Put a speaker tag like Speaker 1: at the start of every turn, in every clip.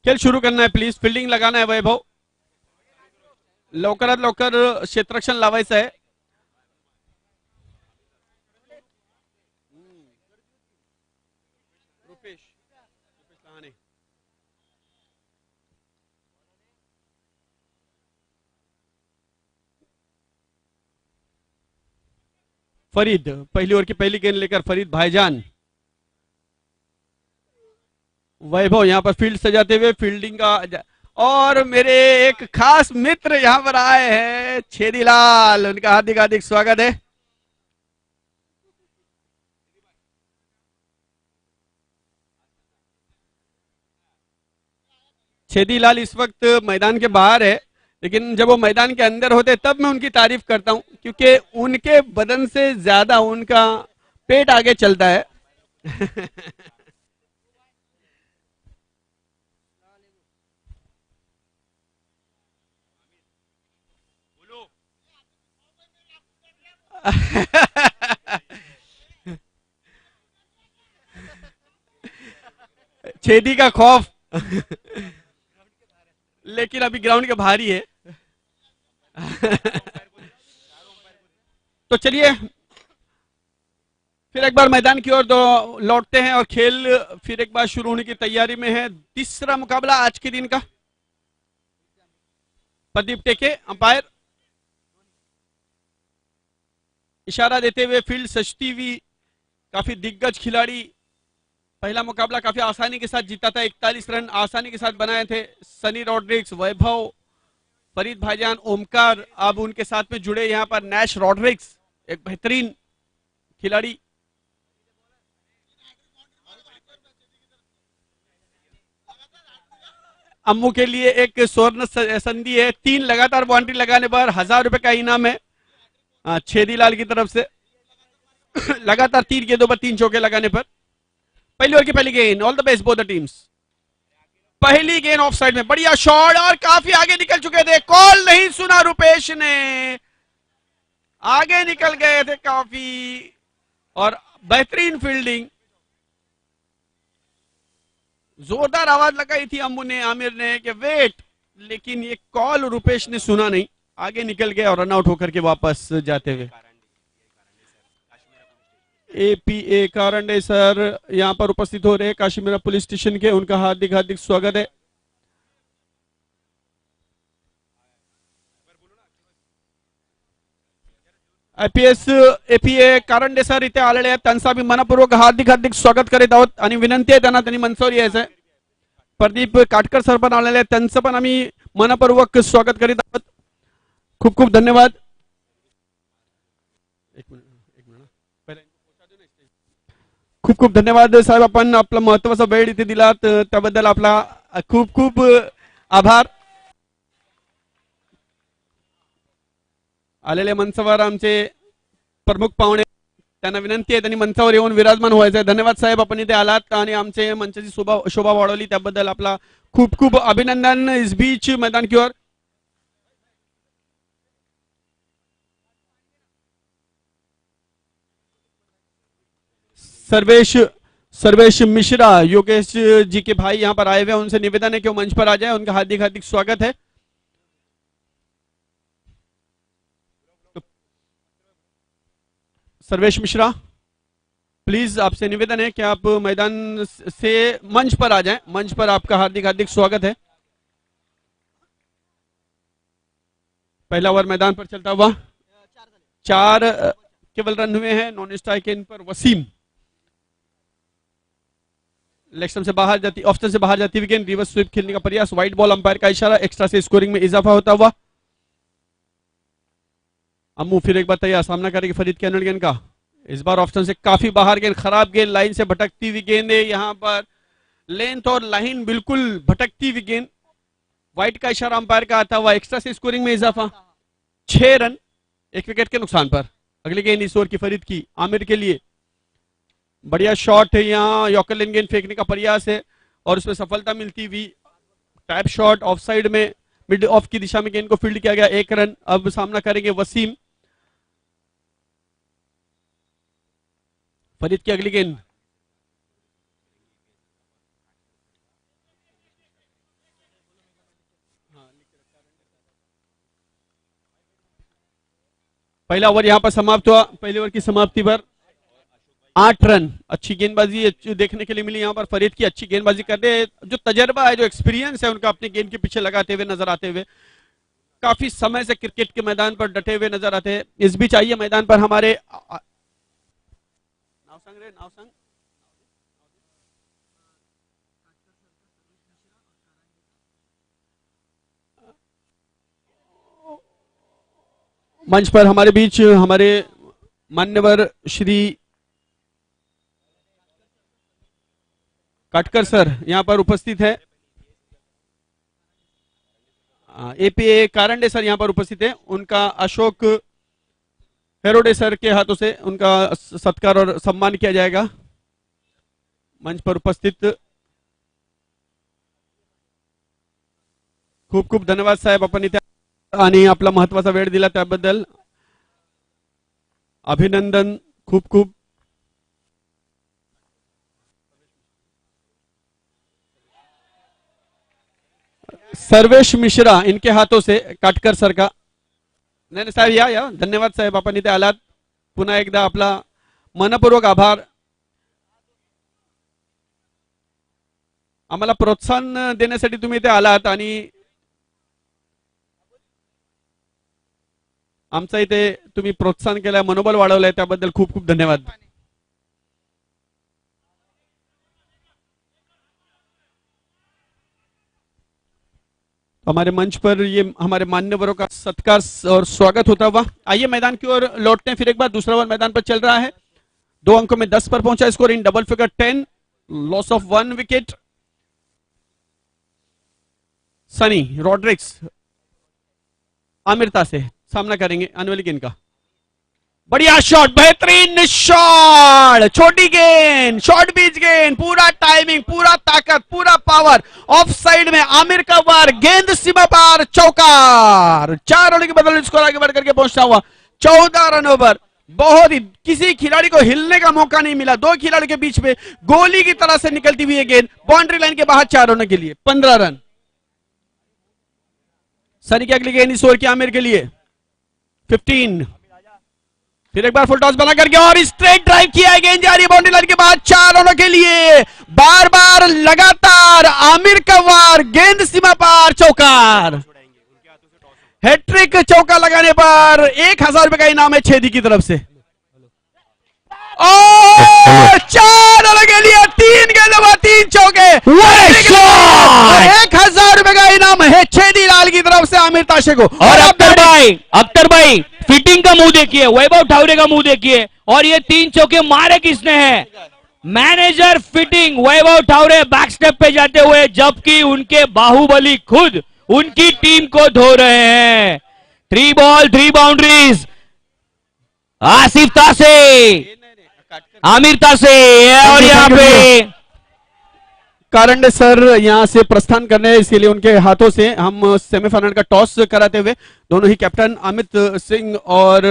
Speaker 1: खेळ सुरू करना है प्लीज. फिल्डिंग लगाना है वैभव. लवकरात लवकर क्षेत्ररक्षण लावायचं आहे. फरीद पहली ओवर की पहली गेंद लेकर फरीद भाईजान. वैभव यहां पर फील्ड सजाते हुए फील्डिंग का. और मेरे एक खास मित्र यहां पर आए हैं छेदीलाल. उनका हार्दिक हार्दिक स्वागत है. छेदीलाल इस वक्त मैदान के बाहर है, लेकिन जब वो मैदान के अंदर होते तब मैं उनकी तारीफ करता हूं, क्योंकि उनके बदन से ज्यादा उनका पेट आगे चलता है. छेदी का खौफ. लेकिन अभी ग्राउंड के बाहर ही है. तो चलिए फिर एक बार मैदान की ओर लौटते हैं और खेल फिर एक बार शुरू होने की तैयारी में है. तीसरा मुकाबला आज के दिन का. प्रदीप टेके अंपायर. इशारा देते हुए फील्ड सजती हुई. काफी दिग्गज खिलाड़ी. पहला मुकाबला काफी आसानी के साथ जीता था. 41 रन आसानी के साथ बनाए थे. सनी रॉड्रिक्स, वैभव, फरीद भाईजान, ओमकार अब उनके साथ में जुड़े. यहां पर नैश रॉड्रिक्स एक बेहतरीन खिलाड़ी. अम्मू के लिए एक स्वर्ण संधि है. 3 लगातार बाउंड्री लगाने पर 1000 रुपए का इनाम है छेदीलाल की तरफ से. लगातार 3 गेंदों पर 3 चौके लगाने पर. पहली ओवर की पहली गेंद. All the best both the teams. पहली गेंद ऑफ साइड में. बढ़िया शॉट और काफी आगे निकल चुके थे. कॉल नहीं सुना रुपेश ने. आगे निकल गए थे काफी. और बेहतरीन फील्डिंग. जोरदार आवाज लगाई थी अम्मू ने, आमिर ने कि वेट, लेकिन ये कॉल रुपेश ने सुना नहीं. आगे निकल गए और रनआउट होकर के वापस जाते हुए. एपीए कारंडे सर यहां पर उपस्थित हो रहे हैं काशीमेरा पुलिस स्टेशन के. उनका हार्दिक हार्दिक स्वागत है. आयपीएस एपीए कारंडे सर इथे आलेले आहेत. त्यांचा आम्ही मनपूर्वक हार्दिक हार्दिक स्वागत करीत आहोत आणि विनंती आहे त्यांना, त्यांनी मंचावर यायचं. प्रदीप काटकर सर पण आलेले आहेत. त्यांचं पण आम्ही मनपूर्वक स्वागत करीत आहोत. खूप खूप धन्यवाद. खूप खूप धन्यवाद साहेब. आपण आपला महत्वाचा वेळ इथे दिलात त्याबद्दल आपला खूप खूप आभार. आलेले मंचावर आमचे प्रमुख पाहुणे, त्यांना विनंती आहे त्यांनी मंचावर येऊन विराजमान व्हायचं आहे. धन्यवाद साहेब, आपण इथे आलात आणि आमचे मंचाची शोभा वाढवली त्याबद्दल आपला खूप खूप अभिनंदन. इस बीच मैदान की ओर सर्वेश सर्वेश मिश्रा, योगेश जी के भाई यहां पर आए हुए हैं. उनसे निवेदन है कि वो मंच पर आ जाए. उनका हार्दिक हार्दिक स्वागत है. सर्वेश मिश्रा, प्लीज आपसे निवेदन है कि आप मैदान से मंच पर आ जाएं. मंच पर आपका हार्दिक हार्दिक स्वागत है. पहला ओवर मैदान पर चलता हुआ. 4 केवल रन हुए हैं. नॉन स्ट्राइक इन पर वसीम. लेग से बाहर जाती, ऑफ से बाहर जाती हुई गेंद. रिवर्स स्वीप खेलने का प्रयास. व्हाइट बॉल अंपायर का इशारा. एक्स्ट्रा से स्कोरिंग में इजाफा होता हुआ. अम्मू फिर एक बार तैयार सामना करेगी फरीद के अनल गेंद का. इस बार ऑप्शन से काफी बाहर गेंद. खराब गेंद. लाइन से भटकती हुई गेंद है. यहां पर लेंथ और लाइन बिल्कुल भटकती हुई गेंद. व्हाइट का इशारा अंपायर का आता हुआ. एक्स्ट्रा से स्कोरिंग में इजाफा. 6 रन 1 विकेट के नुकसान पर. अगली गेंद इस ओवर की फरीद की आमिर के लिए. बढ़िया शॉट है. यहाँ यॉर्कर लेन गेंद फेंकने का प्रयास है और उसमें सफलता मिलती हुई. टैप शॉट ऑफ साइड में मिड ऑफ की दिशा में गेंद को फील्ड किया गया. 1 रन. अब सामना करेंगे वसीम. फरीद की अगली गेंद. पहला ओवर यहां पर समाप्त हुआ। पहले ओवर की समाप्ति पर 8 रन। अच्छी गेंदबाजी देखने के लिए मिली यहां पर। फरीद की अच्छी गेंदबाजी कर रहे, जो तजर्बा है, जो एक्सपीरियंस है उनका अपनी गेंद के पीछे लगाते हुए नजर आते हुए, काफी समय से क्रिकेट के मैदान पर डटे हुए नजर आते हैं। इस बीच आइए मैदान पर हमारे नावसंग मंच पर हमारे बीच हमारे मान्यवर श्री काटकर सर यहां पर उपस्थित है। एपीए कारंडे सर यहां पर उपस्थित है। उनका अशोक हेरोडे सर के हाथों से उनका सत्कार और सम्मान किया जाएगा। मंच पर उपस्थित खूप खूप धन्यवाद साहेब, आपण इथे आणि आपला महत्वाचा वेळ दिला त्याबद्दल अभिनंदन। खूप खूप सर्वेश मिश्रा इनके हाथों से काटकर सर का। नाही साहेब या धन्यवाद साहेब, आपण इथे आलात। पुन्हा एकदा आपला मनपूर्वक आभार। आम्हाला प्रोत्साहन देण्यासाठी तुम्ही इथे आलात आणि आमचा इथे तुम्ही प्रोत्साहन केलं, मनोबल वाढवलंय, त्याबद्दल खूप खूप धन्यवाद। हमारे मंच पर ये हमारे मान्यवरों का सत्कार और स्वागत होता हुआ। आइए मैदान की ओर लौटते हैं फिर एक बार। दूसरा ओवर मैदान पर चल रहा है। 2 अंकों में 10 पर पहुंचा score in double figure 10, loss of 1 wicket. Sunny Rodrigues आमिरता से सामना करेंगे अनवली गेंद का। बढ़िया शॉट, बेहतरीन शॉट, छोटी गेंद, शॉर्ट बीच गेंद, पूरा टाइमिंग, पूरा ताकत, पूरा पावर, ऑफ साइड में आमिर का वार, गेंद सीमा पार, चौकार। 4 रनों के बदले स्कोर आगे बढ़ करके पहुंचता हुआ 14 रन ओवर। बहुत ही किसी खिलाड़ी को हिलने का मौका नहीं मिला। 2 खिलाड़ियों के बीच में गोली की तरह से निकलती हुई गेंद बाउंड्री लाइन के बाहर 4 रनों के लिए 15 रन। सनी की अगली गेंद इस ओवर की आमिर के लिए 15। फिर एक बार फुल टॉस बना करके और स्ट्रेट ड्राइव किया है, गेंद जा रही है बाउंड्री लाइन के बाद 4 रनों के लिए। बार बार लगातार आमिर का वार, गेंद सीमा पार, चौकार। हैट्रिक चौका लगाने पर 1000 रुपए का इनाम है छेदी की तरफ से। और 4 रनों के लिए 3 गेंदों 3 चौके, 1000 रुपए का इनाम है छेदी लाल की तरफ से आमिर ताशे को।
Speaker 2: और अख्तर भाई फिटिंग का मुंह देखिए, वैभव ठावरे का मुंह देखिए, और ये 3 चौके मारे किसने हैं? मैनेजर फिटिंग वैभव ठावरे बैक स्टेप पे जाते हुए, जबकि उनके बाहुबली खुद उनकी टीम को धो रहे हैं। 3 बॉल 3 बाउंड्रीज। आसिफ तासे, आमिर तासे, और यहाँ पे
Speaker 1: कारंडे सर यहां से प्रस्थान करने हैं, इसके लिए उनके हाथों से हम सेमीफाइनल का टॉस कराते हुए दोनों ही कैप्टन अमित सिंह और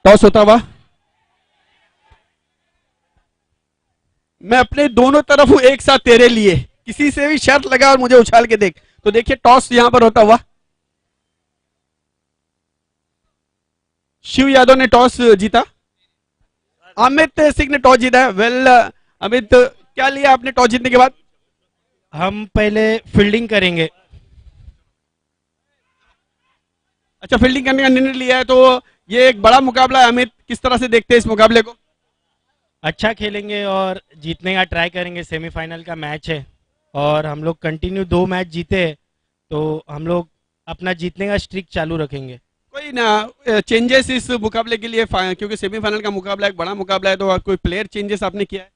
Speaker 1: टॉस होता हुआ। मैं अपने दोनों तरफ हूं एक साथ तेरे लिए, किसी से भी शर्त लगा और मुझे उछाल के देख। तो देखिए टॉस यहां पर होता हुआ। शिव यादव ने टॉस जीता, अमित सिंह ने टॉस जीता है। वेल अमित, क्या लिया आपने टॉस जीतने के बाद?
Speaker 3: हम पहले फील्डिंग करेंगे।
Speaker 1: अच्छा, फील्डिंग करने का निर्णय लिया है, तो ये एक बड़ा मुकाबला है। अमित, किस तरह से देखते हैं इस मुकाबले को?
Speaker 3: अच्छा खेलेंगे और जीतने का ट्राई करेंगे। सेमीफाइनल का मैच है और हम लोग कंटिन्यू 2 मैच जीते हैं, तो हम लोग अपना जीतने का स्ट्रिक चालू रखेंगे।
Speaker 1: कोई ना चेंजेस इस मुकाबले के लिए, क्योंकि सेमीफाइनल का मुकाबला एक बड़ा मुकाबला है, तो कोई प्लेयर चेंजेस आपने किया है?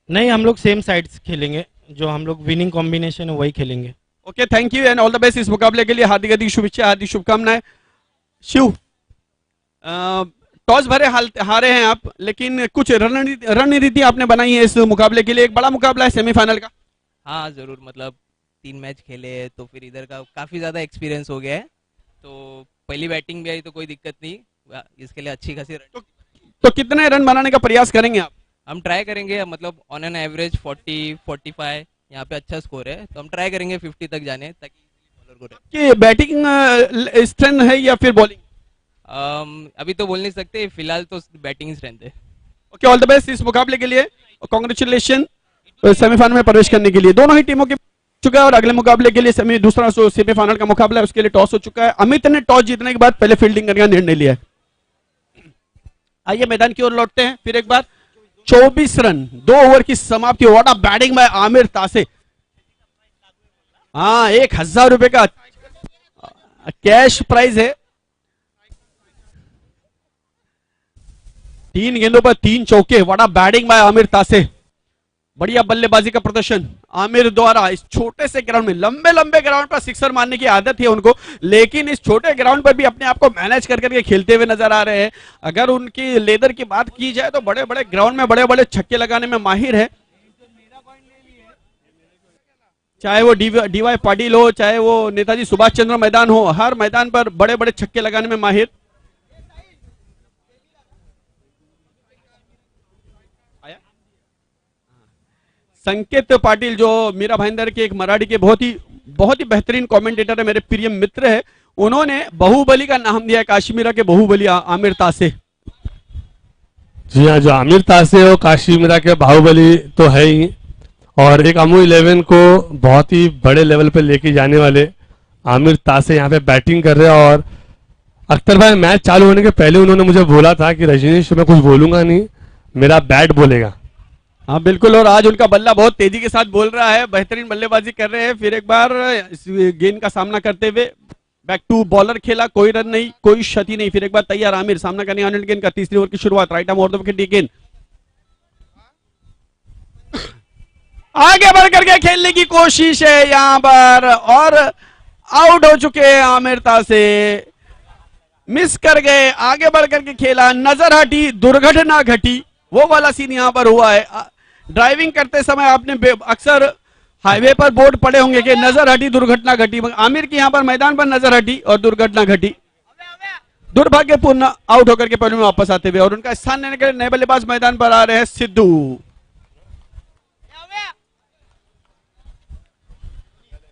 Speaker 3: नहीं, हम लोग सेम साइड्स खेलेंगे, जो हम लोग विनिंग कॉम्बिनेशन है वही खेलेंगे।
Speaker 1: Okay, thank you and all the best इस मुकाबले के लिए। हार्दिक हार्दिक शुभेच्छा, हार्दिक शुभकामनाएं। शिव, टॉस भरे हारे हैं आप, लेकिन कुछ रणनीति आपने बनाई है इस मुकाबले के लिए। एक बड़ा मुकाबला है सेमीफाइनल का।
Speaker 4: हाँ जरूर, मतलब 3 मैच खेले हैं, तो फिर इधर का काफ़ी ज़्यादा एक्सपीरियंस हो गया है। तो पहली बैटिंग भी आई तो कोई दिक्कत नहीं, इसके लिए अच्छी खासी
Speaker 1: तो कितने रन बनाने का प्रयास करेंगे आप?
Speaker 4: हम ट्राई करेंगे, मतलब ऑन एन एवरेज 40-45 यहाँ पे अच्छा स्कोर है, तो हम ट्राई करेंगे 50 तक जाने, ताकि बॉलर को
Speaker 1: कि बैटिंग स्ट्रेंथ है या फिर बॉलिंग?
Speaker 4: अभी तो बोल नहीं सकते, फिलहाल तो बैटिंग स्ट्रेंथ है।
Speaker 1: ओके, ऑल द बेस्ट इस मुकाबले के लिए और कांग्रेचुलेशन सेमीफाइनल में प्रवेश करने के लिए। दोनों ही टीमों के चुका है और अगले मुकाबले के लिए दूसरा सेमीफाइनल का मुकाबला है, उसके लिए टॉस हो चुका है। अमित ने टॉस जीतने के बाद पहले फील्डिंग करने का निर्णय लिया है। आइए मैदान की ओर लौटते हैं फिर एक बार। 24 रन 2 ओवर की समाप्ति। What a batting by Aamir तासे। हाँ, 1000 रुपए का कैश प्राइज है। 3 गेंदों पर 3 चौके। What a batting by Aamir तासे। बढ़िया बल्लेबाजी का प्रदर्शन आमिर द्वारा। इस छोटे से ग्राउंड में, लंबे लंबे ग्राउंड पर सिक्सर मारने की आदत है उनको, लेकिन इस छोटे ग्राउंड पर भी अपने आप को मैनेज कर करके खेलते हुए नजर आ रहे हैं। अगर उनकी लेदर की बात की जाए तो बड़े बड़े ग्राउंड में बड़े बड़े छक्के लगाने में माहिर है। चाहे वो डीवाई पाटिल हो, चाहे वो नेताजी सुभाष चंद्र मैदान हो, हर मैदान पर बड़े बड़े छक्के लगाने में माहिर। संकेत पाटिल जो मीरा भाईंदर के एक मराठी के बहुत ही बेहतरीन कमेंटेटर है, मेरे प्रिय मित्र है, उन्होंने बाहुबली का नाम दिया है, काश्मीरा के बाहुबली आमिर तासे।
Speaker 5: जी हाँ, जो आमिर तासे हो काश्मीरा के बाहुबली तो है ही, और एक अमू 11 को बहुत ही बड़े लेवल पे लेके जाने वाले आमिर तासे यहाँ पे बैटिंग कर रहे हैं। और अख्तर भाई मैच चालू होने के पहले उन्होंने मुझे बोला था कि रजनीश मैं कुछ बोलूंगा नहीं, मेरा बैट बोलेगा।
Speaker 1: हाँ बिल्कुल, और आज उनका बल्ला बहुत तेजी के साथ बोल रहा है, बेहतरीन बल्लेबाजी कर रहे हैं। फिर एक बार इस गेंद का सामना करते हुए बैक टू बॉलर खेला, कोई रन नहीं, कोई क्षति नहीं। फिर एक बार तैयार आमिर सामना करने आने गेंद का। तीसरी ओवर की शुरुआत, राइट आर्म ऑफ द गेंद आगे बढ़ करके खेलने की कोशिश है यहां पर, और आउट हो चुके हैं आमिर तासे, मिस कर गए। आगे बढ़ करके खेला, नजर हटी, दुर्घटना घटी, वो वाला सीन यहां पर हुआ है। ड्राइविंग करते समय आपने अक्सर हाईवे पर बोर्ड पड़े होंगे कि नजर हटी दुर्घटना घटी। आमिर की यहां पर मैदान पर नजर हटी और दुर्घटना घटी। दुर्भाग्यपूर्ण आउट होकर के पहले में वापस आते हुए, और उनका स्थान लेने के लिए नए बल्लेबाज मैदान पर आ रहे हैं सिद्धू।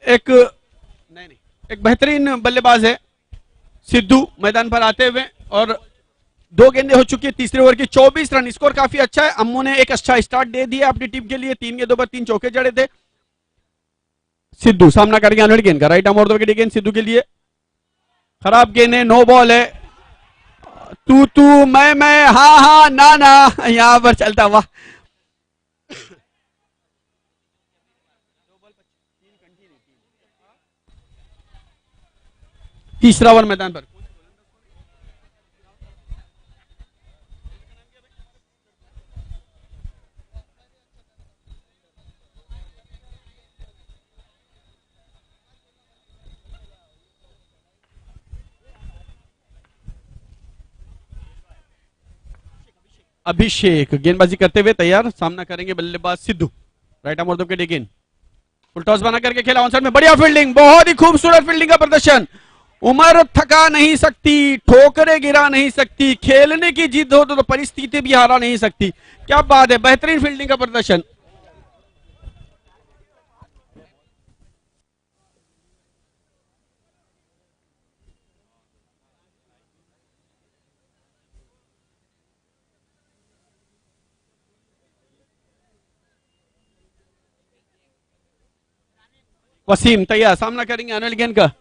Speaker 1: एक बेहतरीन बल्लेबाज है सिद्धू मैदान पर आते हुए, और 2 गेंदें हो चुकी है तीसरे ओवर की। 24 रन, स्कोर काफी अच्छा है। अम्मू ने एक अच्छा स्टार्ट दे दिया अपनी टीम के लिए, 3 गेंदों पर 3 चौके जड़े थे। सिद्धू सामना करेंगे अनहट गेंद का, right arm of the wicket गेंद सिद्धू के लिए। खराब गेंद है, नो बॉल है। तू मैं हाँ ना ना यहां पर चलता हुआ। तीसरा ओवर मैदान पर। अभिषेक गेंदबाजी करते हुए तैयार, सामना करेंगे बल्लेबाज Sidhu, right arm of the wicket गेंद। फुल टॉस बना करके खेला ऑन साइड में, बढ़िया फील्डिंग, बहुत ही खूबसूरत फील्डिंग का प्रदर्शन। उम्र थका नहीं सकती, ठोकरे गिरा नहीं सकती, खेलने की जिद हो तो परिस्थिति भी हारा नहीं सकती। क्या बात है, बेहतरीन फील्डिंग का प्रदर्शन। वसीम तैयार, सामना करेंगे अनिल गेंद का।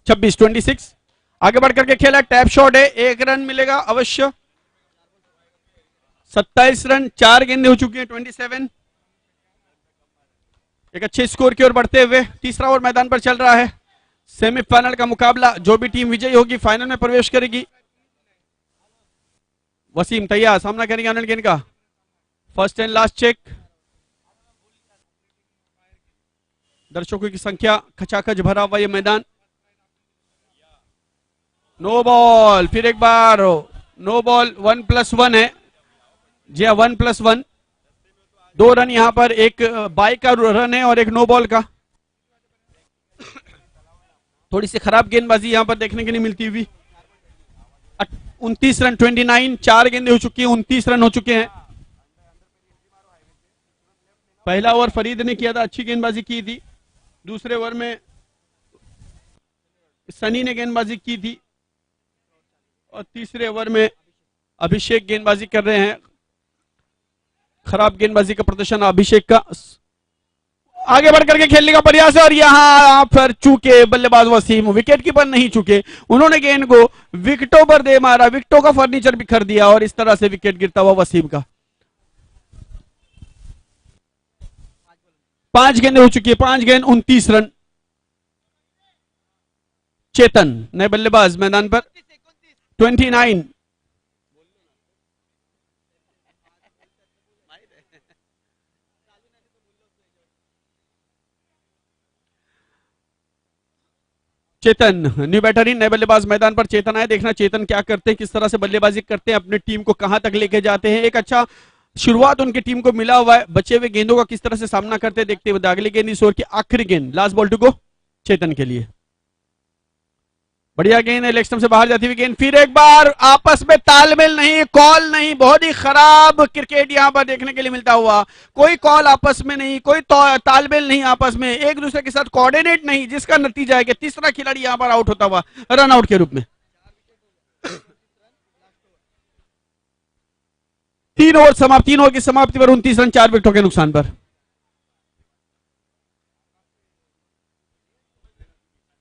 Speaker 1: 26 आगे बढ़ करके खेला, टैप शॉट है, 1 रन मिलेगा अवश्य। 27 रन, 4 गेंदें हो चुकी हैं। 27 एक अच्छे स्कोर की ओर बढ़ते हुए तीसरा ओवर मैदान पर चल रहा है। सेमीफाइनल का मुकाबला, जो भी टीम विजयी होगी फाइनल में प्रवेश करेगी। वसीम तैयार, सामना करेंगे अनिल गेंद का। First and last check. दर्शकों की संख्या खचाखच भरा हुआ ये मैदान। नो बॉल, फिर एक बार नो बॉल। 1+1 है जी हाँ, 1+1। 2 रन यहां पर, एक बाई का रन है और एक नो बॉल का। थोड़ी सी खराब गेंदबाजी यहां पर देखने के लिए मिलती हुई। 29 रन, 29, 4 गेंदें हो चुकी हैं, 29 रन हो चुके हैं। पहला ओवर फरीद ने किया था, अच्छी गेंदबाजी की थी। दूसरे ओवर में सनी ने गेंदबाजी की थी और तीसरे ओवर में अभिषेक गेंदबाजी कर रहे हैं। खराब गेंदबाजी का प्रदर्शन अभिषेक का। आगे बढ़कर के खेलने का प्रयास है और यहां पर चूके बल्लेबाज वसीम विकेट कीपर नहीं चूके, उन्होंने गेंद को विकेटों पर दे मारा, विकेटों का फर्नीचर बिखर दिया और इस तरह से विकेट गिरता हुआ वसीम का। 5 गेंदें हो चुकी है, 5 गेंद 29 रन। चेतन नए बल्लेबाज मैदान पर 29। चेतन न्यू बैटर इन, नए बल्लेबाज मैदान पर चेतन आए। देखना चेतन क्या करते हैं, किस तरह से बल्लेबाजी करते हैं, अपनी टीम को कहां तक लेके जाते हैं। एक अच्छा शुरुआत उनकी टीम को मिला हुआ है, बचे हुए गेंदों का किस तरह से सामना करते हैं देखते हुए। अगली गेंद इस ओवर की आखिरी गेंद, लास्ट बॉल टू गो चेतन के लिए। बढ़िया गेंद है, लेग स्टंप से बाहर जाती हुई गेंद। फिर एक बार आपस में तालमेल नहीं, कॉल नहीं, बहुत ही खराब क्रिकेट यहां पर देखने के लिए मिलता हुआ। कोई कॉल आपस में नहीं, कोई तालमेल नहीं आपस में, एक दूसरे के साथ कोऑर्डिनेट नहीं, जिसका नतीजा है कि तीसरा खिलाड़ी यहां पर आउट होता हुआ रन आउट के रूप में। 3 ओवर समाप्त, 3 ओवर की समाप्ति पर 29 रन 4 विकेटों के नुकसान पर।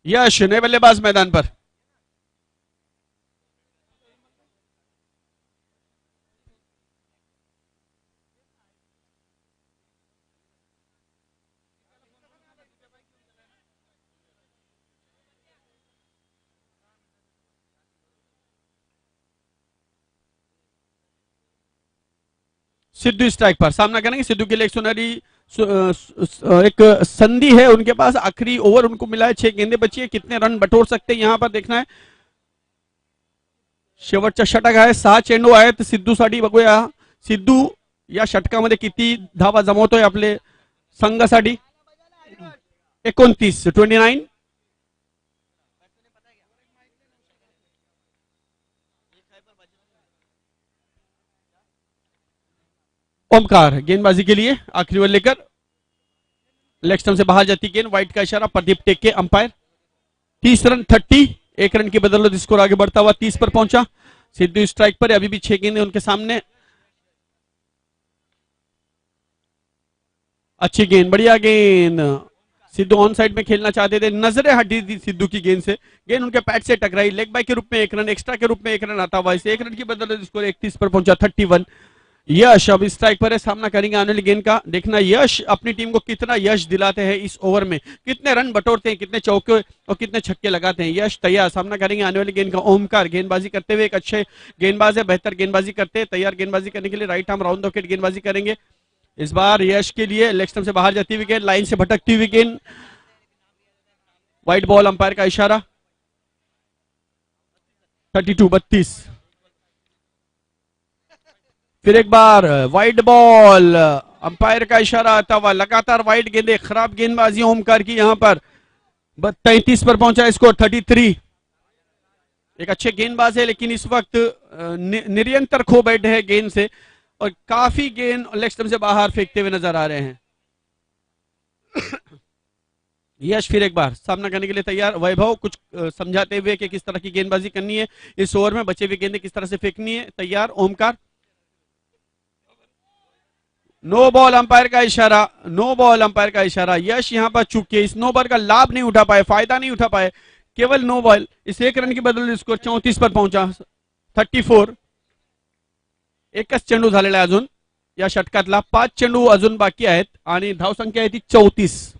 Speaker 1: यश नए बल्लेबाज मैदान पर। सिद्धू स्ट्राइक पर सामना करेंगे। सिद्धू के लिए एक सुनहरी एक संधि है उनके पास, आखिरी ओवर उनको मिला है, 6 गेंदें बची है, कितने रन बटोर सकते हैं यहां पर देखना है। शेवटचा षटक आहे, 6 चेंडू आहेत सिद्धूसाठी। बघूया सिद्धू या षटकामध्ये किती धावा जमवतोय आपले संघासाठी। 29 ओमकार गेंदबाजी के लिए आखिरी ओवर लेकर। लेग स्टंप से बाहर जाती गेंद, वाइट का इशारा, प्रदीप टेके अंपायर। 30 रन 30, 1 रन की बदौलत स्कोर आगे बढ़ता हुआ 30 पर पहुंचा। सिद्धू स्ट्राइक पर, अभी भी 6 गेंदें उनके सामने। अच्छी गेंद, बढ़िया गेंद। सिद्धू ऑन साइड में खेलना चाहते थे, नजरें हटी थी सिद्धू की गेंद से, गेंद उनके पैड से टकराई। लेग बाय के रूप में 1 रन, एक्स्ट्रा के रूप में 1 रन आता हुआ, इसे 1 रन की बदौलत स्कोर 31 पर पहुंचा। 31 यश अब स्ट्राइक पर है, सामना करेंगे आने वाली गेंद का। देखना यश अपनी टीम को कितना यश दिलाते हैं इस ओवर में, कितने रन बटोरते हैं, कितने चौके और कितने छक्के लगाते हैं। यश तैयार, सामना करेंगे आने वाली गेंद का। ओमकार गेंदबाजी करते हुए, एक अच्छे गेंदबाज है, बेहतर गेंदबाजी करते हैं, तैयार गेंदबाजी करने के लिए। Right arm round the wicket गेंदबाजी करेंगे इस बार यश के लिए। लेग स्टंप से बाहर जाती हुई गेंद, लाइन से भटकती हुई गेंद, व्हाइट बॉल, अंपायर का इशारा। 32 फिर एक बार वाइड बॉल, अंपायर का इशारा आता हुआ। लगातार वाइड गेंदें, खराब गेंदबाजी ओमकार की यहां पर। 33 पर पहुंचा स्कोर। 33 एक अच्छे गेंदबाज है, लेकिन इस वक्त निरंतर खो बैठे हैं गेंद से और काफी गेंद लेग स्टंप से बाहर फेंकते हुए नजर आ रहे हैं। यश फिर एक बार सामना करने के लिए तैयार। वैभव कुछ समझाते हुए कि किस तरह की गेंदबाजी करनी है इस ओवर में, बचे हुए गेंदें किस तरह से फेंकनी है। तैयार ओमकार। नो बॉल, अंपायर का इशारा, नो बॉल, अंपायर का इशारा। यश यहां पर चूके इस नो बॉल का लाभ नहीं उठा पाए, फायदा नहीं उठा पाए, केवल नो बॉल। इस 1 रन की बदल स्कोर 34 पर पहुंचा। 34 एकच चेंडू झालेला आहे अजून या षटकातला, 5 चेंडू अजून बाकी आहेत आणि धावसंख्या आहे ती 34।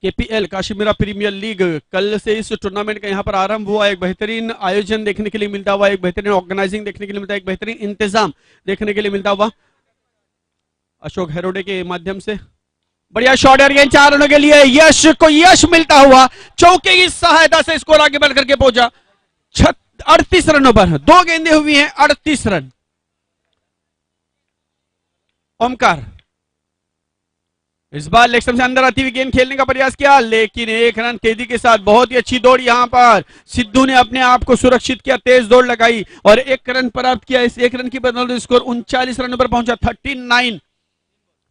Speaker 1: केपीएल काश्मीरा प्रीमियर लीग कल से इस टूर्नामेंट का यहां पर आरंभ हुआ। एक बेहतरीन आयोजन देखने के लिए मिलता हुआ, एक बेहतरीन ऑर्गेनाइजिंग देखने के लिए मिलता है, एक बेहतरीन इंतजाम देखने के लिए मिलता हुआ अशोक हेरोडे के माध्यम से। बढ़िया शॉट और गेंद 4 रनों के लिए। यश को यश मिलता हुआ चौके की सहायता से स्कोर आगे बढ़ करके पहुंचा 38 रनों पर। 2 गेंदें हुई हैं, 38 रन। ओमकार इस बार लेग स्टंप से अंदर आती हुई गेंद खेलने का प्रयास किया, लेकिन एक रन तेजी के साथ बहुत ही अच्छी दौड़ यहां पर सिद्धू ने अपने आप को सुरक्षित किया, तेज दौड़ लगाई और एक रन प्राप्त किया। इस एक रन की बदौलत स्कोर 39 रनों पर पहुंचा, 39।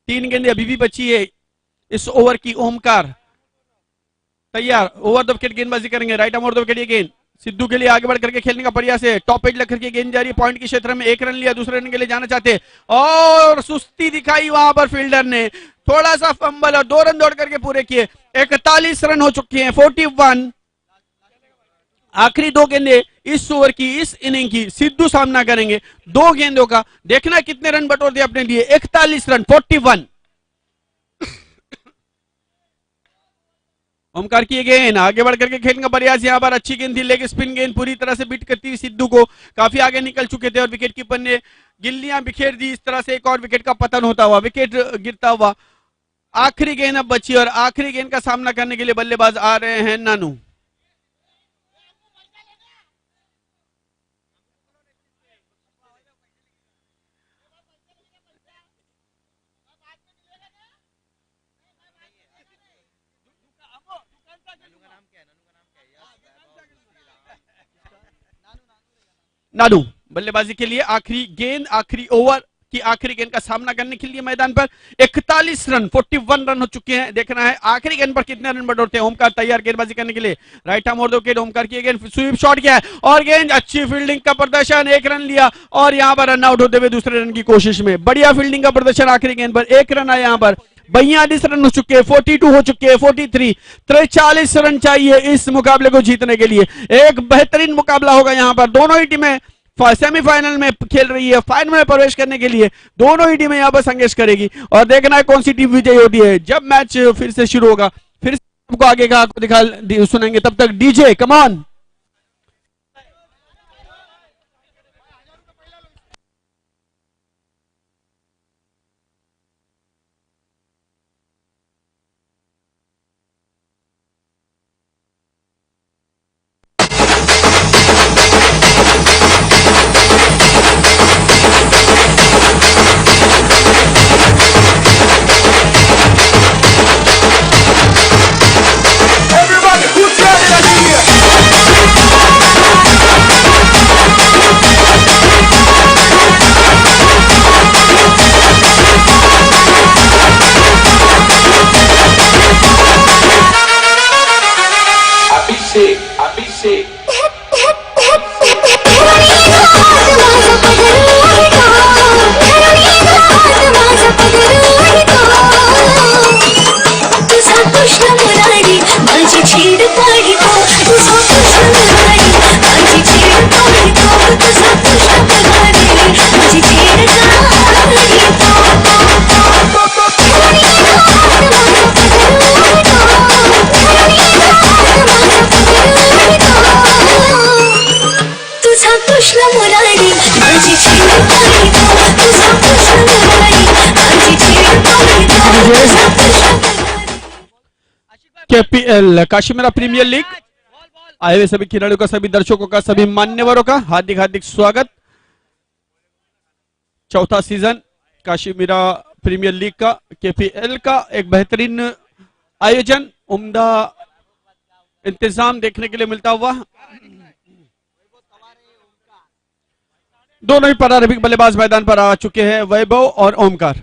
Speaker 1: 3 गेंदें अभी भी बची है इस ओवर की। ओमकार तैयार, ओवर द विकेट गेंदबाजी करेंगे, right arm over the wicket. ये गेंद सिद्धू के लिए आगे बढ़ करके खेलने का प्रयास है, टॉप एज लग करके गेंद जा रही है पॉइंट के क्षेत्र में। एक रन लिया, दूसरे रन के लिए जाना चाहते और सुस्ती दिखाई वहां पर फील्डर ने, थोड़ा सा फंबल और 2 रन दौड़ करके पूरे किए। 41 रन हो चुके हैं, 41। आखिरी 2 गेंदें इस ओवर की, इस इनिंग की सिद्धू सामना करेंगे। 2 गेंदों का देखना कितने रन बटोरते अपने लिए। 41 रन, 41। ओमकार की गेंद आगे बढ़ करके खेलने का प्रयास, यहां पर अच्छी गेंद थी, लेग स्पिन गेंद पूरी तरह से बीट करती हुई सिद्धू को काफी आगे निकल चुके थे और विकेट कीपर ने गिल्लियां बिखेर दी। इस तरह से एक और विकेट का पतन होता हुआ, विकेट गिरता हुआ। आखिरी गेंद अब बची और आखिरी गेंद का सामना करने के लिए बल्लेबाज आ रहे हैं नानू। नानू बल्लेबाजी के लिए आखिरी गेंद, आखिरी ओवर की आखिरी गेंद का सामना करने के लिए मैदान पर। 41 रन, 41 रन हो चुके हैं। देखना है आखिरी गेंद पर कितने रन बटोरते हैं। ओमकार तैयार गेंदबाजी करने के लिए, right arm over the wicket. Omkar की गेंद स्वीप शॉट किया है और गेंद, अच्छी फील्डिंग का प्रदर्शन, 1 रन लिया और यहां पर रन आउट होते हुए दूसरे रन की कोशिश में। बढ़िया फील्डिंग का प्रदर्शन आखिरी गेंद पर, 1 रन आया यहां पर। 42 रन हो चुके हैं, 42 हो चुके हैं, 43। 43 रन चाहिए इस मुकाबले को जीतने के लिए। एक बेहतरीन मुकाबला होगा यहां पर। दोनों ही टीमें सेमीफाइनल में खेल रही है, फाइनल में प्रवेश करने के लिए दोनों ही टीमें यहां पर संघर्ष करेगी और देखना है कौन सी टीम विजयी होती है। जब मैच फिर से शुरू होगा फिर से आपको आगे का आपको दिखा सुनेंगे। तब तक DJ come on. KPL Kashimira premier league आए हुए सभी खिलाड़ियों का, सभी दर्शकों का, सभी मान्यवरों का हार्दिक हार्दिक स्वागत। चौथा सीजन काशीमेरा प्रीमियर लीग का, केपीएल का एक बेहतरीन आयोजन, उम्दा इंतजाम देखने के लिए मिलता हुआ। दोनों ही प्रारंभिक बल्लेबाज मैदान पर आ चुके हैं, वैभव और ओमकार।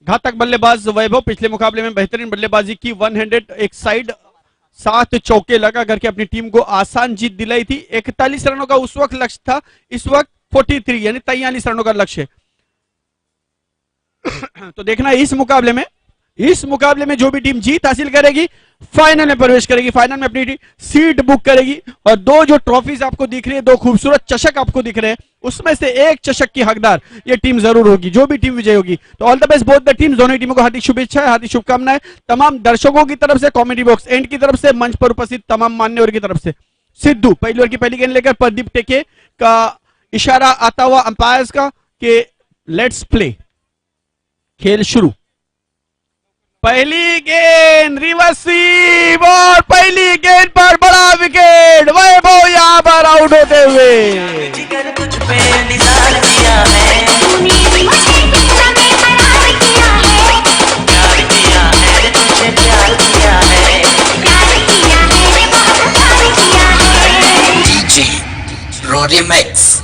Speaker 1: घातक बल्लेबाज वैभव पिछले मुकाबले में बेहतरीन बल्लेबाजी की, 100 एक साइड, 7 चौके लगा करके अपनी टीम को आसान जीत दिलाई थी। 41 रनों का उस वक्त लक्ष्य था, इस वक्त 43 यानी 43 रनों का लक्ष्य। तो देखना इस मुकाबले में जो भी टीम जीत हासिल करेगी फाइनल में प्रवेश करेगी, फाइनल में अपनी सीट बुक करेगी। और 2 जो ट्रॉफीज आपको दिख रही है, 2 खूबसूरत चषक आपको दिख रहे हैं, उसमें से एक चषक की हकदार ये टीम जरूर होगी, जो भी टीम विजय होगी। तो all the best both the team, दोनों टीमों को हार्दिक शुभेच्छाएं, हार्दिक शुभकामनाएं तमाम दर्शकों की तरफ से, कॉमेडी बॉक्स एंड की तरफ से, मंच पर उपस्थित तमाम मान्यवर की तरफ से। सिद्धू पहली ओवर की पहली गेंद लेकर प्रदीप टेके का इशारा आता हुआ अंपायर्स का कि लेट्स प्ले, खेल शुरू। पहली गेंद रिवर्स स्वीप और पहली गेंद पर बड़ा विकेट, वैभव यहां पर आउट होते हुए।
Speaker 6: कुछ पे निसार किया है, Remix.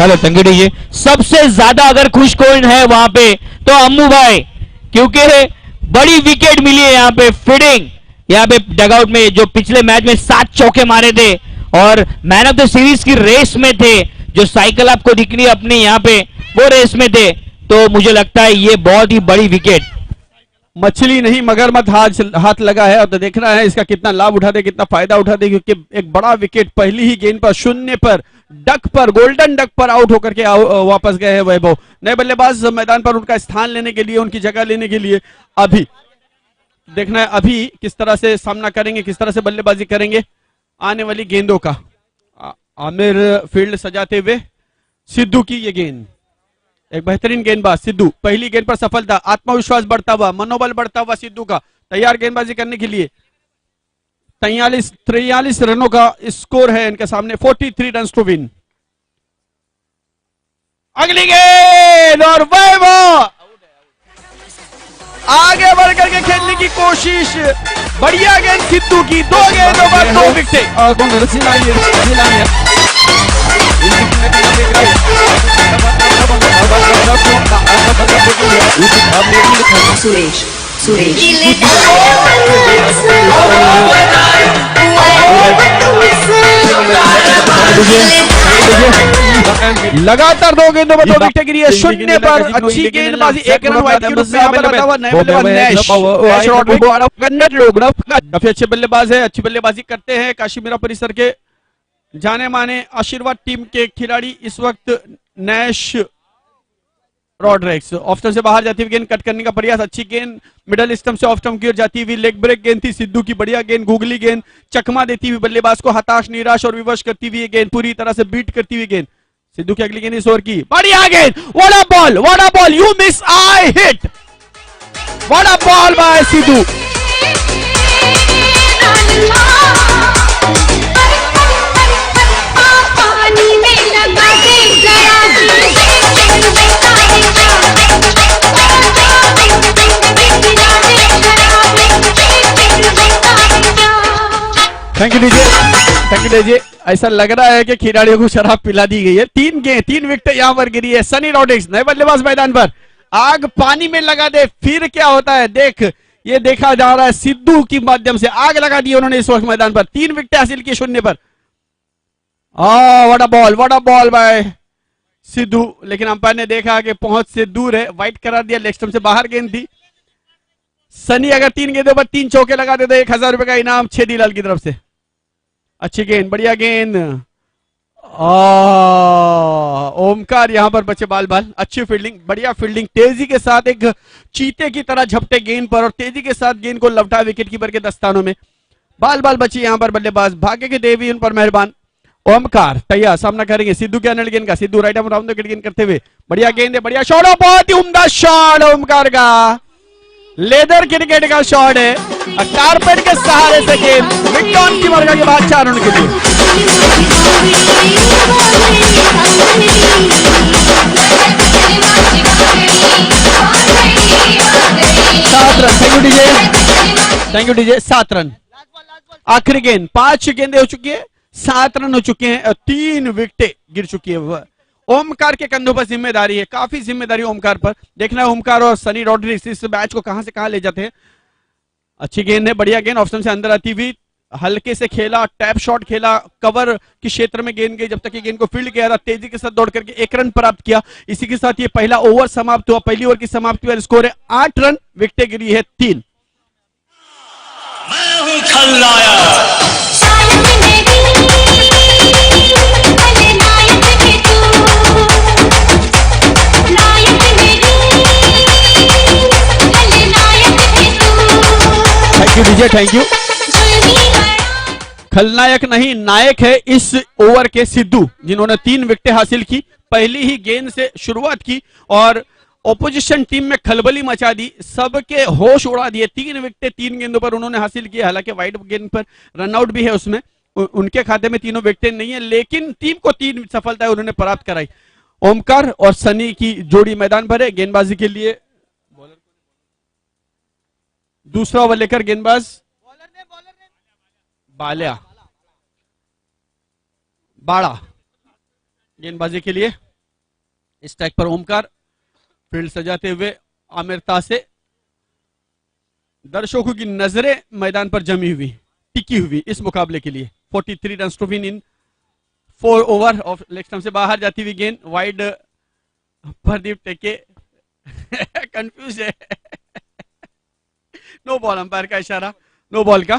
Speaker 2: हेलो तंगड़ी जी, सबसे ज्यादा अगर खुश कौन है वहां पे तो अम्मू भाई, क्योंकि बड़ी विकेट मिली है यहाँ पे। फील्डिंग यहाँ पे डगआउट में जो पिछले मैच में 7 चौके मारे थे और मैन ऑफ द सीरीज की रेस में थे, जो साइकिल आपको दिखनी है अपनी यहाँ पे, वो रेस में थे। तो मुझे लगता है ये बहुत ही बड़ी विकेट।
Speaker 1: मछली नहीं मगरमच्छ हाथ लगा है, और तो देखना है इसका कितना लाभ उठाते, कितना फायदा उठाते, क्योंकि एक बड़ा विकेट पहली ही गेंद पर, शून्य पर, डक पर, गोल्डन डक पर आउट होकर के वापस गए हैं वैभव। नए बल्लेबाज मैदान पर उनका स्थान लेने के लिए, उनकी जगह लेने के लिए अभी देखना है अभी किस तरह से सामना करेंगे, किस तरह से बल्लेबाजी करेंगे आने वाली गेंदों का। आमिर फील्ड सजाते हुए, सिद्धू की ये गेंद, एक बेहतरीन गेंदबाज सिद्धू, पहली गेंद पर सफलता, आत्मविश्वास बढ़ता हुआ, मनोबल बढ़ता हुआ सिद्धू का, तैयार गेंदबाजी करने के लिए। 43 रनों का स्कोर है इनके सामने, 43 रन टू विन। अगली गेंद और वैभव आगे बढ़ करके खेलने की कोशिश, बढ़िया गेंद सिद्धू की, 2 गेंदों पर 2 विकेट।
Speaker 6: Suresh.
Speaker 1: लगातार 2 गेंदों पर 2 विकेट गिरी है, शून्य पर अच्छी गेंदबाजी, 1 रन वाइड के रूप में यहाँ पर लगा हुआ नए बल्लेबाज नैश। काफी अच्छे बल्लेबाज है, अच्छी बल्लेबाजी करते हैं काशीमीरा परिसर के जाने माने आशीर्वाद टीम के खिलाड़ी। इस वक्त नैश रॉड्रिक्स ऑफ स्टंप से बाहर जाती हुई गेंद कट करने का प्रयास, अच्छी गेंद मिडल स्टंप से ऑफ स्टंप की ओर जाती हुई लेग ब्रेक गेंद थी सिद्धू की, बढ़िया गेंद, गूगली गेंद, चकमा देती हुई बल्लेबाज को हताश, निराश और विवश करती हुई गेंद, पूरी तरह से बीट करती हुई गेंद सिद्धू की। अगली गेंद इस ओवर की, बढ़िया गेंद, what a ball, you miss, I hit, what a ball by Sidhu. Thank you DJ. ऐसा लग रहा है कि खिलाड़ियों को शराब पिला दी गई है। 3 विकेट यहां पर गिरी है। सनी रॉड्रिक्स नए बल्लेबाज मैदान पर, आग पानी में लगा दे फिर क्या होता है, देख ये देखा जा रहा है। सिद्धू की माध्यम से आग लगा दी उन्होंने इस वक्त मैदान पर, 3 विकेट हासिल की शून्य पर। What a ball by Sidhu, लेकिन अंपायर ने देखा कि पहुंच से दूर है, वाइड करार दिया, लेग स्टंप से बाहर गेंद थी। सनी अगर 3 गेंदों पर 3 चौके लगा देते 1000 रुपए का इनाम छेदीलाल की तरफ से। अच्छी गेंद, बढ़िया गेंद, ओमकार यहां पर बचे बाल, अच्छी फील्डिंग, बढ़िया फील्डिंग, तेजी के साथ एक चीते की तरह झपटे गेंद पर और तेजी के साथ गेंद को लपटा विकेट कीपर के दस्तानों में। बाल बची यहां पर बल्लेबाज, भाग्य की देवी उन पर मेहरबान। ओमकार तैयार, सामना करेंगे सिद्धू के अनिल गेंद का, Sidhu right arm round wicket गेंद करते हुए, बढ़िया गेंद है, बढ़िया शॉट, बहुत ही उम्दा शॉट ओमकार का, लेदर क्रिकेट का शॉट है, कारपेट के सहारे से गेंद विक्टोन की वर्गा के बाद 4 रन के लिए। 7 run, thank you DJ, 7 run. आखिरी गेंद, 5 गेंदें हो चुकी है, 7 रन हो चुके हैं और 3 विकेटें गिर चुकी है। ओमकार के कंधों पर जिम्मेदारी है, काफी जिम्मेदारी ओमकार पर। देखना है ओमकार और सनी रॉड्रिक्स इस मैच को कहां से कहां ले जाते हैं। अच्छी गेंद है, बढ़िया गेंद, ऑप्शन से अंदर आती हुई, हल्के से खेला, टैप शॉट खेला, कवर के क्षेत्र में गेंद गई, जब तक ये गेंद को फील्ड किया था, तेजी के साथ दौड़ करके 1 रन प्राप्त किया। इसी के साथ ये पहला ओवर समाप्त हुआ, पहली ओवर की समाप्ति हुआ, स्कोर है 8 रन, विकेटें गिरी है 3।
Speaker 7: मैं हूं खलनायक।
Speaker 1: DJ thank you. खलनायक नहीं नायक है इस ओवर के सिद्धू, जिन्होंने 3 विकेटें हासिल की, पहली ही गेंद से शुरुआत की और ऑपोजिशन टीम में खलबली मचा दी, सबके होश उड़ा दिए। 3 विकेटें 3 गेंदों पर उन्होंने हासिल की, हालांकि वाइड गेंद पर रनआउट भी है उसमें, उनके खाते में तीनों विकेटें नहीं है, लेकिन टीम को 3 सफलताएं उन्होंने प्राप्त कराई। ओमकार और सनी की जोड़ी मैदान पर है। गेंदबाजी के लिए दूसरा ओवर लेकर गेंदबाज बाल्या बाड़ा गेंदबाजी के लिए। स्ट्राइक पर ओमकार, फील्ड सजाते हुए आमिर तासे। दर्शकों की नजरें मैदान पर जमी हुई, टिकी हुई इस मुकाबले के लिए। 43 run to win in 4 over off leg stump से बाहर जाती हुई गेंद वाइड। प्रदीप टेके कंफ्यूज है। नो बॉल, अंपायर का इशारा नो बॉल का।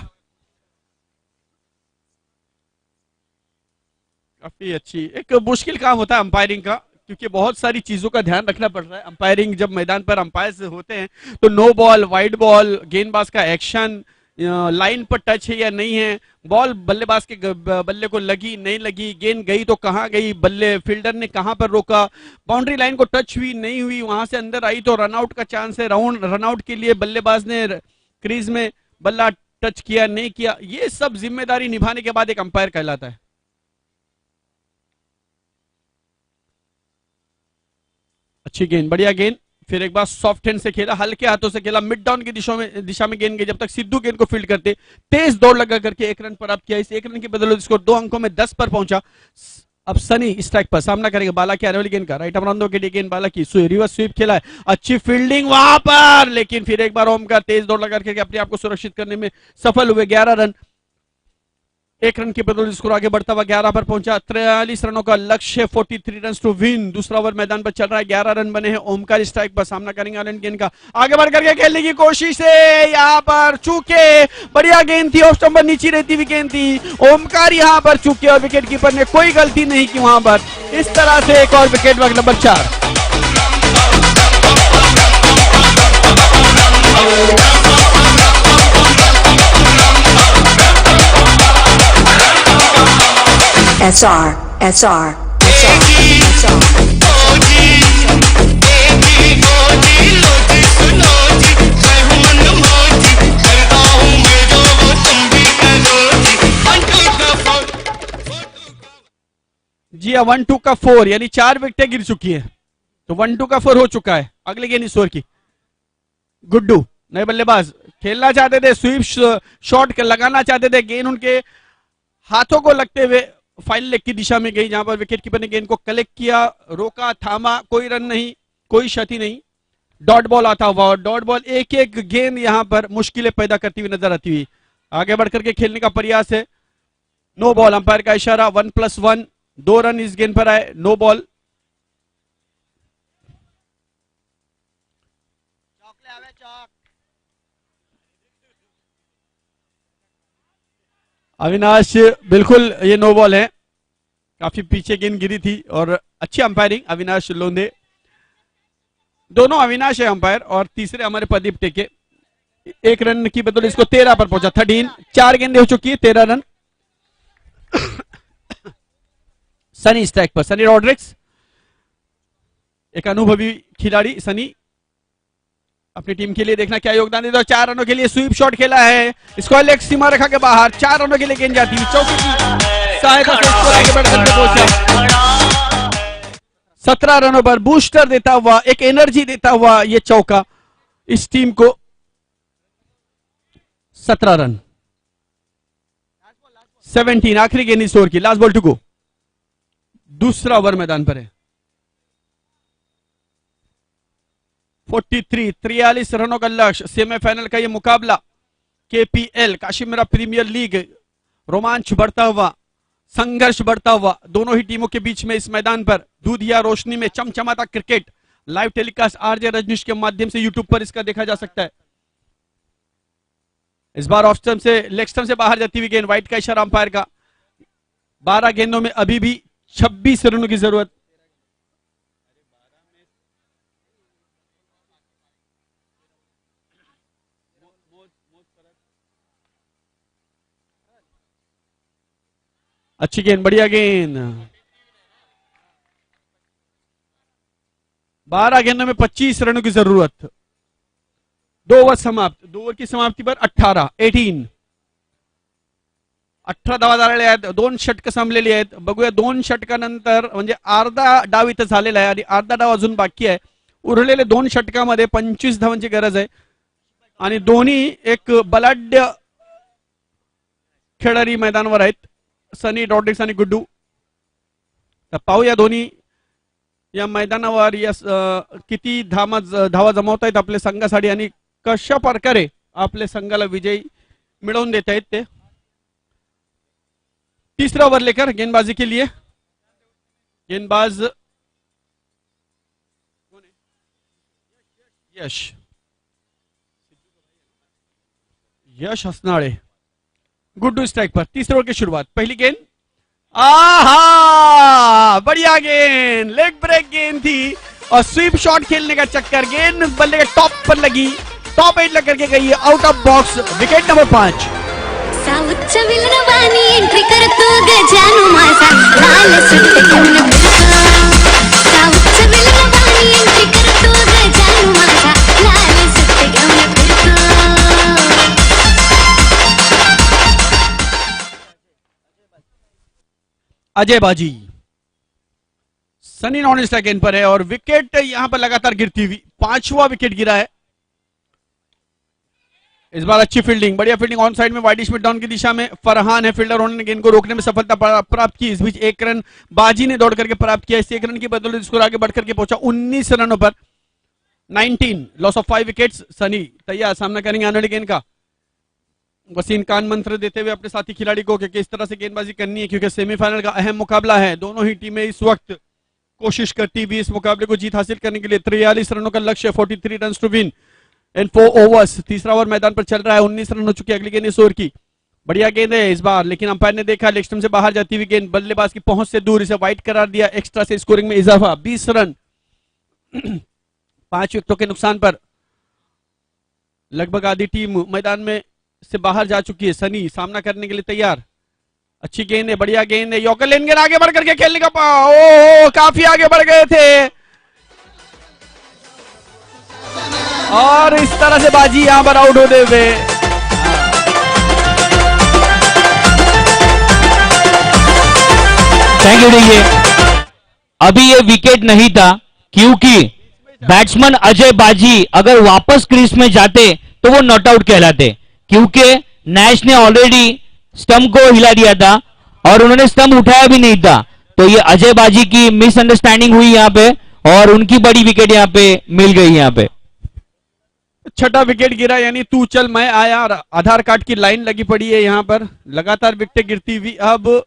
Speaker 1: काफी अच्छी, एक मुश्किल काम होता है अंपायरिंग का, क्योंकि बहुत सारी चीजों का ध्यान रखना पड़ रहा है। अंपायरिंग जब मैदान पर अंपायर होते हैं तो नो बॉल, वाइड बॉल, गेंदबाज का एक्शन, लाइन पर टच है या नहीं है, बॉल बल्लेबाज के बल्ले को लगी नहीं लगी, गेंद गई तो कहां गई, बल्ले फील्डर ने कहां पर रोका, बाउंड्री लाइन को टच हुई नहीं हुई, वहां से अंदर आई तो रनआउट का चांस है, रनआउट के लिए बल्लेबाज ने क्रीज में बल्ला टच किया नहीं किया, ये सब जिम्मेदारी निभाने के बाद एक अंपायर कहलाता है। अच्छी गेंद, बढ़िया गेंद, फिर एक बार सॉफ्ट हैंड से खेला, हल्के हाथों से खेला, मिड डाउन की दिशा में गेंद गई, जब तक सिद्धू गेंद को फील्ड करते तेज दौड़ लगा करके 1 रन प्राप्त किया। इस 1 रन की बदौलत स्कोर 2 अंकों में 10 पर पहुंचा। अब सनी स्ट्राइक पर सामना करेगा बाला की आने वाली गेंद का। राइट अमरांदो के लिए गेंद बाला की, रिवर्स स्वीप खेला है, अच्छी फील्डिंग वहां पर, लेकिन फिर एक बार ओमकार तेज दौड़ लगा करके अपने आप को सुरक्षित करने में सफल हुए। 11 रन, 1 रन की बदौलत स्कोर आगे बढ़ता हुआ 11 पर पहुंचा। 43 रनों का लक्ष्य, 43 रन टू विन। दूसरा ओवर मैदान पर चल रहा है, 11 रन बने हैं। ओमकार स्ट्राइक पर सामना करेंगे आनंद गेंद का, आगे बढ़ करके खेलने की कोशिश है, यहां पर चूके, बढ़िया गेंद थी, ऑफ स्टंप नीचे रहती हुई गेंद थी, ओमकार यहां पर चूके और विकेट कीपर ने कोई गलती नहीं की वहां पर। इस तरह से एक और wicket number 4।
Speaker 6: SR, SR, SR,
Speaker 1: जी 1-2 का 4, यानी 4 विकेटें गिर चुकी है, तो 1-2 का 4 हो चुका है। अगली गेंद इस ओवर की, गुड्डू नए बल्लेबाज खेलना चाहते थे, स्वीप शॉट लगाना चाहते थे, गेंद उनके हाथों को लगते हुए फाइनल लेग की दिशा में गई, जहां पर विकेट कीपर ने गेंद को कलेक्ट किया, रोका, थामा, कोई रन नहीं, कोई क्षति नहीं। डॉट बॉल आता हुआ, डॉट बॉल एक एक गेंद यहां पर मुश्किलें पैदा करती हुई नजर आती हुई। आगे बढ़कर के खेलने का प्रयास है, नो बॉल, अंपायर का इशारा, 1+1, 2 रन इस गेंद पर आए, नो बॉल। अविनाश, बिल्कुल ये नो बॉल है, काफी पीछे गेंद गिरी थी और अच्छी अंपायरिंग अविनाश लोंदे, दोनों अविनाश है अंपायर, और तीसरे हमारे प्रदीप टेके। 1 रन की बदौलत इसको 13 पर पहुंचा। 13, 4 गेंदें हो चुकी है, 13 रन। सनी स्ट्राइक पर, सनी रॉड्रिक्स एक अनुभवी खिलाड़ी, सनी अपनी टीम के लिए देखना क्या योगदान देता है। 4 रनों के लिए स्वीप शॉट खेला है, स्क्वायर लेग सीमा रेखा के बाहर, 4 रनों के लिए गेंद जाती है, चौकी की सहायता से स्कोर आगे बढ़कर के पहुंचा। 17 रनों पर बूस्टर देता हुआ, एक एनर्जी देता हुआ ये चौका इस टीम को। 17 रन, 17, आखिरी गेंद इस ओवर की, लास्ट बॉल टू गो। दूसरा ओवर मैदान पर है, 43 रनों का लक्ष्य। सेमीफाइनल का ये मुकाबला, केपीएल काशीमिरा प्रीमियर लीग, रोमांच बढ़ता हुआ, संघर्ष बढ़ता हुआ दोनों ही टीमों के बीच में इस मैदान पर दूधिया रोशनी में चमचमाता cricket. Live telecast RJ Rajneesh के माध्यम से यूट्यूब पर इसका देखा जा सकता है। इस बार ऑफ स्टंप से, लेग स्टंप से बाहर जाती हुई गेंद, वाइट का इशारा अंपायर का। 12 गेंदों में अभी भी 26 रनों की जरूरत। अच्छी गेंद, बढ़िया गेंद, 12 गेंदों में 25 रनों की जरूरत। 2 ओवर समाप्त, 2 ओवर की समाप्ती पर 18 धावा झालेल्या आहेत, 2 षटक संपलेली आहेत। बघूया 2 षटकानंतर, म्हणजे अर्धा डाव इथं झालेला आहे आणि अर्धा डाव अजून बाकी आहे। उरलेले 2 षटकामध्ये 25 धावांची गरज आहे। आणि दोन्ही एक बलाढ्य खेळाडू मैदानावर आहेत, सनी डॉड्रिक्स आणि गुड्डू. तर पाहूया दोन्ही या मैदानावर किती धावा जमवत आहेत आपल्या संघासाठी आणि कशा प्रकारे आपल्या संघाला विजय मिळवून देत आहेत ते. तीसरा ओवर लेकर गेंदबाजी के लिए गेंदबाज यश हसनाळे. गुड्डू स्ट्राइक पर. तीसरे ओवर की शुरुआत. पहली गेंद, आहा बढ़िया गेंद, लेग ब्रेक गेंद थी और स्वीप शॉट खेलने का चक्कर, गेंद बल्ले के टॉप पर लगी, टॉप एज लग करके गई, out of box. Wicket number 5.
Speaker 8: साऊथच्या विलनवाणी एंट्री करतो गजानू माझा लाल सुट्ट घेऊन फिरतो. साऊथच्या विलनवाणी एंट्री करतो गजानू माझा लाल सुट्ट घेऊन फिरतो.
Speaker 1: अजय बाजी सनी नॉन स्ट्राइक गेंद पर है और विकेट यहां पर लगातार गिरती हुई 5वां विकेट गिरा है. इस बार अच्छी फील्डिंग, बढ़िया फील्डिंग ऑन साइड में वाइडिश मिड डाउन की दिशा में फरहान है फील्डर, उन्होंने गेंद को रोकने में सफलता प्राप्त की. इस बीच 1 रन बाजी ने दौड़ करके प्राप्त किया. इस 1 रन की बदौलत स्कोर आगे बढ़कर के पहुंचा 19 रनों पर. 19 लॉस ऑफ 5 विकेट्स. सनी तैयार सामना करेंगे आने वाली गेंद का. वसीम कान मंत्र देते हुए अपने साथी खिलाड़ी को कि किस तरह से गेंदबाजी करनी है, क्योंकि सेमीफाइनल का अहम मुकाबला है. दोनों ही टीमें इस वक्त कोशिश करती हुई इस मुकाबले को जीत हासिल करने के लिए. 43 रनों का लक्ष्य, 43 run to win in 4 overs. तीसरा ओवर मैदान पर चल रहा है. 19 रन हो चुके. अगली गेंद इस ओवर की. बढ़िया गेंद है इस बार, लेकिन अंपायर ने देखा लेग स्टंप से बाहर जाती हुई गेंद बल्लेबाज की पहुंच से दूर, इसे वाइड करार दिया. एक्स्ट्रा से स्कोरिंग में इजाफा. 20 रन 5 विकेटों के नुकसान पर लगभग आधी टीम मैदान में से बाहर जा चुकी है. सनी सामना करने के लिए तैयार. अच्छी गेंद है, बढ़िया गेंद है. यॉर्कर लेन गेंद आगे बढ़ करके खेलने का काफी आगे बढ़ गए थे और इस तरह से बाजी यहां पर आउट होते हुए.
Speaker 2: Thank you. देखिए अभी ये विकेट नहीं था, क्योंकि बैट्समैन अजय बाजी अगर वापस क्रीज में जाते तो वो नॉट आउट कहलाते, क्योंकि नैश ने ऑलरेडी स्टंप को हिला दिया था और उन्होंने स्टंप उठाया भी नहीं था. तो ये अजय बाजी की मिसअंडरस्टैंडिंग हुई यहां पे और उनकी बड़ी विकेट यहां पे मिल गई. यहां पे
Speaker 1: छठा विकेट गिरा, यानी तू चल मैं आया और आधार कार्ड की लाइन लगी पड़ी है. यहां पर लगातार विकेटें गिरती हुई. अब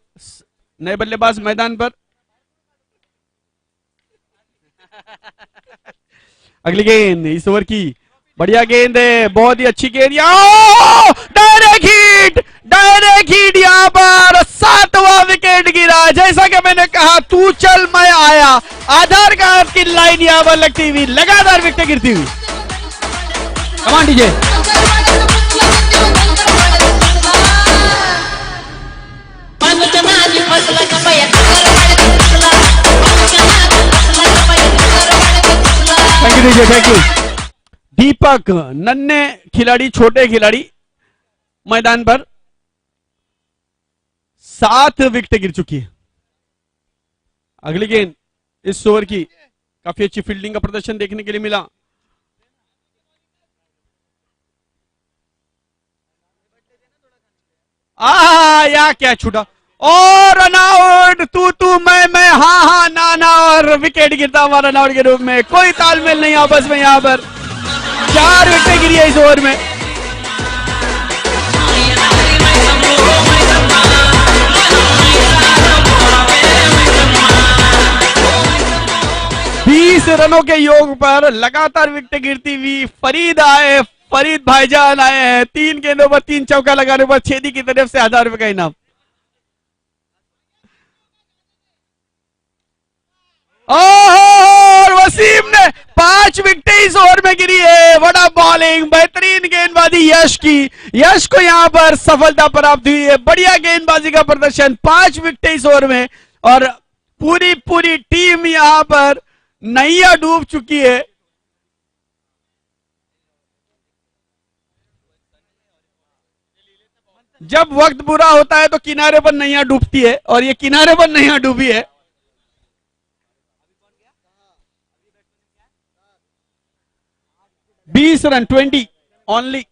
Speaker 1: नए बल्लेबाज मैदान पर. अगली गेंद इस ओवर की. बढ़िया गेंद है, बहुत ही अच्छी गेंद. डायरेक्ट हिट यहां पर 7वां विकेट गिरा. जैसा कि मैंने कहा तू चल मैं आया, आधार कार्ड की लाइन यहां पर लगती हुई, लगातार विकेटें गिरती हुई. Come on DJ. Thank you DJ, thank you. Deepak नन्हे खिलाड़ी, छोटे खिलाड़ी मैदान पर. 7 विकेट गिर चुकी है. अगली गेंद इस ओवर की. काफी अच्छी फील्डिंग का प्रदर्शन देखने के लिए मिला. या क्या छूटा और रन आउट. तू मैं हाँ ना और विकेट गिरता हुआ रन आउट के रूप में. कोई तालमेल नहीं आपस में. यहां पर 4 विकेट गिरी है इस ओवर में. रनों के योग पर लगातार विकेट गिरती हुई फरीद भाईजान आए हैं. 3 गेंदों पर 3 चौका लगाने पर छेदी की तरफ से 1000 रुपए का इनाम. और वसीम ने 5 विकेट इस ओवर में गिरी है. बड़ा बॉलिंग, बेहतरीन गेंदबाजी यश की. यश को यहां पर सफलता प्राप्त हुई है. बढ़िया गेंदबाजी का प्रदर्शन. 5 विकेट इस ओवर में और पूरी टीम यहां पर नैया डूब चुकी है. जब वक्त बुरा होता है तो किनारे पर नैया डूबती है और ये किनारे पर नैया डूबी है. बीस रन 20 ओनली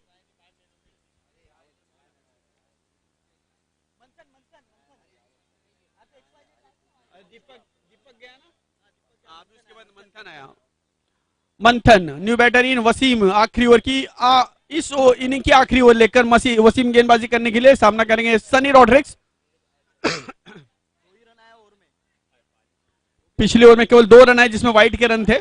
Speaker 1: मंथन। न्यू बैटर इन वसीम, आखिरी ओवर की इस इनिंग की आखिरी ओवर लेकर वसीम गेंदबाजी करने के लिए सामना करेंगे सनी रॉड्रिक्स। पिछले ओवर में केवल 2 रन आए जिसमें वाइट के रन थे।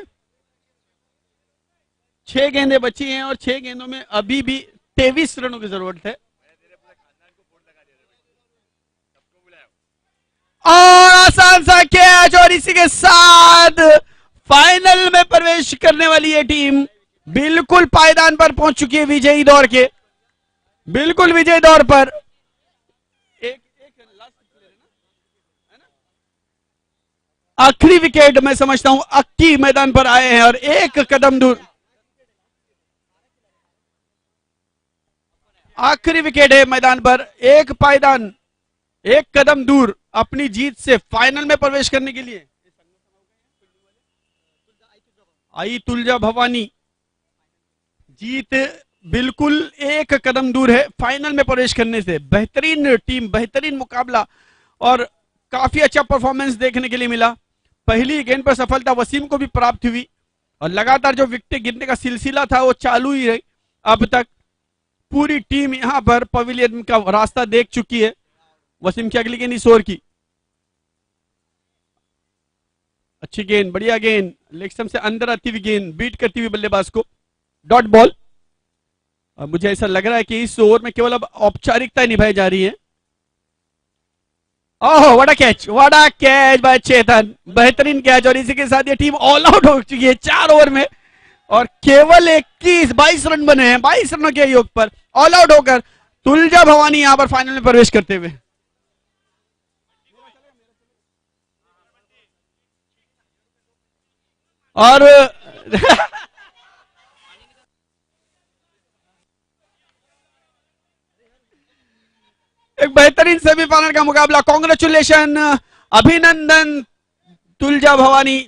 Speaker 1: 6 गेंदें बची हैं और 6 गेंदों में अभी भी 23 रनों की जरूरत है। और आसान सा कैच, और इसी के साथ फाइनल में प्रवेश करने वाली ये टीम बिल्कुल पायदान पर पहुंच चुकी है विजयी दौर के, बिल्कुल विजयी दौर पर। आखिरी विकेट मैं समझता हूं अक्की मैदान पर आए हैं और एक कदम दूर, आखिरी विकेट है मैदान पर, एक पायदान, एक कदम दूर अपनी जीत से फाइनल में प्रवेश करने के लिए। आई तुलजा भवानी, जीत बिल्कुल एक कदम दूर है फाइनल में प्रवेश करने से। बेहतरीन टीम, बेहतरीन मुकाबला और काफी अच्छा परफॉर्मेंस देखने के लिए मिला। पहली गेंद पर सफलता वसीम को भी प्राप्त हुई और लगातार जो विकेट गिरने का सिलसिला था वो चालू ही रही। अब तक पूरी टीम यहां पर पवेलियन का रास्ता देख चुकी है। वसीम की अगली गेंद इस ओवर की, अच्छी गेंद, बढ़िया गेंद, लेग स्टंप से अंदर आती हुई गेंद, बीट करती हुई बल्लेबाज को, डॉट बॉल। और मुझे ऐसा लग रहा है कि इस ओवर में केवल अब औपचारिकता निभाई जा रही है। Oh what a catch by Chetan, बेहतरीन कैच। और इसी के साथ ये टीम ऑल आउट हो चुकी है 4 ओवर में और केवल 22 रन बने हैं 22 रनों के योग पर ऑल आउट होकर तुलजा भवानी यहां पर फाइनल में प्रवेश करते हुए। और एक बेहतरीन सेमीफाइनल का मुकाबला, कांग्रेचुलेशन, अभिनंदन तुलजा भवानी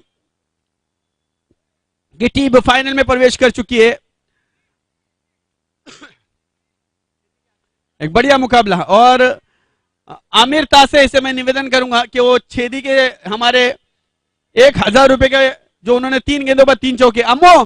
Speaker 1: की टीम फाइनल में प्रवेश कर चुकी है। एक बढ़िया मुकाबला। और आमिर तासे से मैं निवेदन करूंगा कि वो छेदी के हमारे 1000 रुपए के जो उन्होंने 3 गेंदों पर 3 चौके, अम्मो